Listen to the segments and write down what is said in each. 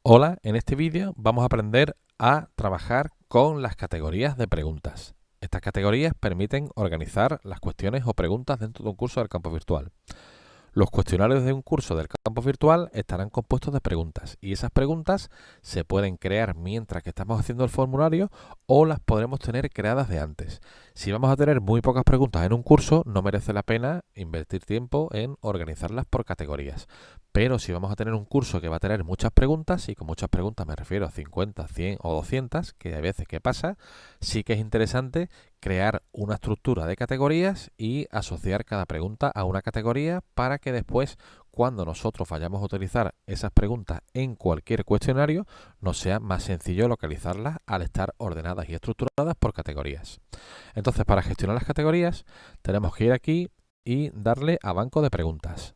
Hola, en este vídeo vamos a aprender a trabajar con las categorías de preguntas. Estas categorías permiten organizar las cuestiones o preguntas dentro de un curso del campo virtual. Los cuestionarios de un curso del campo virtual estarán compuestos de preguntas y esas preguntas se pueden crear mientras que estamos haciendo el formulario o las podremos tener creadas de antes. Si vamos a tener muy pocas preguntas en un curso, no merece la pena invertir tiempo en organizarlas por categorías. Pero si vamos a tener un curso que va a tener muchas preguntas, y con muchas preguntas me refiero a 50, 100 o 200, que hay veces que pasa, sí que es interesante crear una estructura de categorías y asociar cada pregunta a una categoría para que después, cuando nosotros vayamos a utilizar esas preguntas en cualquier cuestionario, nos sea más sencillo localizarlas al estar ordenadas y estructuradas por categorías. Entonces, para gestionar las categorías, tenemos que ir aquí y darle a banco de preguntas.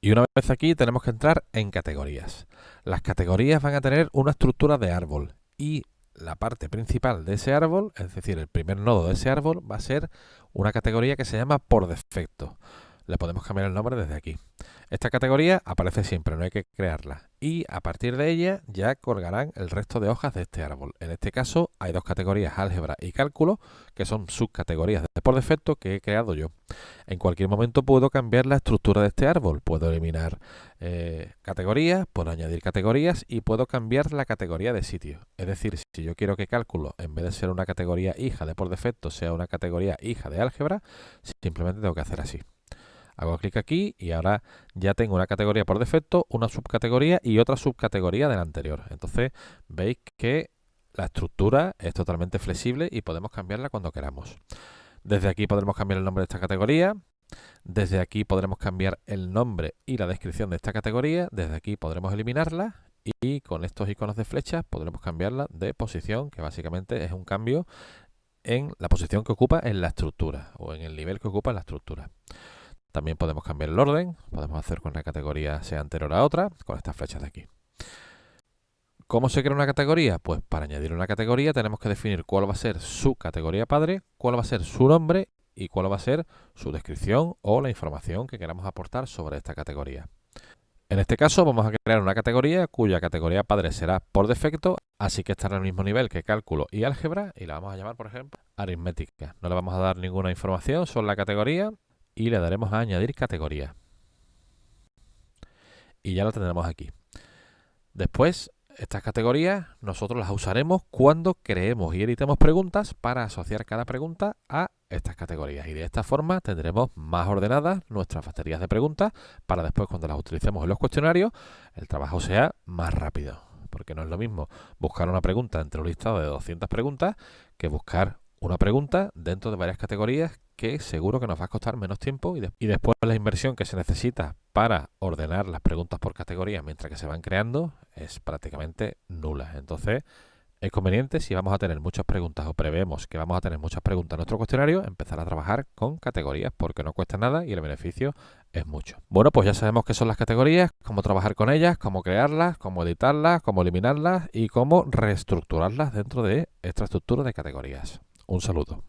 Y una vez aquí tenemos que entrar en categorías. Las categorías van a tener una estructura de árbol y la parte principal de ese árbol, es decir, el primer nodo de ese árbol, va a ser una categoría que se llama por defecto. Le podemos cambiar el nombre desde aquí. Esta categoría aparece siempre, no hay que crearla. Y a partir de ella ya colgarán el resto de hojas de este árbol. En este caso hay dos categorías, álgebra y cálculo, que son subcategorías de por defecto que he creado yo. En cualquier momento puedo cambiar la estructura de este árbol. Puedo eliminar categorías, puedo añadir categorías y puedo cambiar la categoría de sitio. Es decir, si yo quiero que cálculo, en vez de ser una categoría hija de por defecto, sea una categoría hija de álgebra, simplemente tengo que hacer así. Hago clic aquí y ahora ya tengo una categoría por defecto, una subcategoría y otra subcategoría de la anterior. Entonces veis que la estructura es totalmente flexible y podemos cambiarla cuando queramos. Desde aquí podremos cambiar el nombre de esta categoría. Desde aquí podremos cambiar el nombre y la descripción de esta categoría. Desde aquí podremos eliminarla y con estos iconos de flechas podremos cambiarla de posición, que básicamente es un cambio en la posición que ocupa en la estructura o en el nivel que ocupa en la estructura. También podemos cambiar el orden, podemos hacer con una categoría sea anterior a otra, con estas flechas de aquí. ¿Cómo se crea una categoría? Pues para añadir una categoría tenemos que definir cuál va a ser su categoría padre, cuál va a ser su nombre y cuál va a ser su descripción o la información que queramos aportar sobre esta categoría. En este caso vamos a crear una categoría cuya categoría padre será por defecto, así que estará al mismo nivel que cálculo y álgebra y la vamos a llamar, por ejemplo, aritmética. No le vamos a dar ninguna información sobre la categoría y le daremos a añadir categoría. Y ya lo tendremos aquí. Después, estas categorías nosotros las usaremos cuando creemos y editemos preguntas para asociar cada pregunta a estas categorías. Y de esta forma tendremos más ordenadas nuestras baterías de preguntas para después, cuando las utilicemos en los cuestionarios, el trabajo sea más rápido. Porque no es lo mismo buscar una pregunta entre un listado de 200 preguntas que buscar una pregunta dentro de varias categorías que seguro que nos va a costar menos tiempo y después la inversión que se necesita para ordenar las preguntas por categorías mientras que se van creando es prácticamente nula. Entonces es conveniente, si vamos a tener muchas preguntas o prevemos que vamos a tener muchas preguntas en nuestro cuestionario, empezar a trabajar con categorías porque no cuesta nada y el beneficio es mucho. Bueno, pues ya sabemos qué son las categorías, cómo trabajar con ellas, cómo crearlas, cómo editarlas, cómo eliminarlas y cómo reestructurarlas dentro de esta estructura de categorías. Un saludo.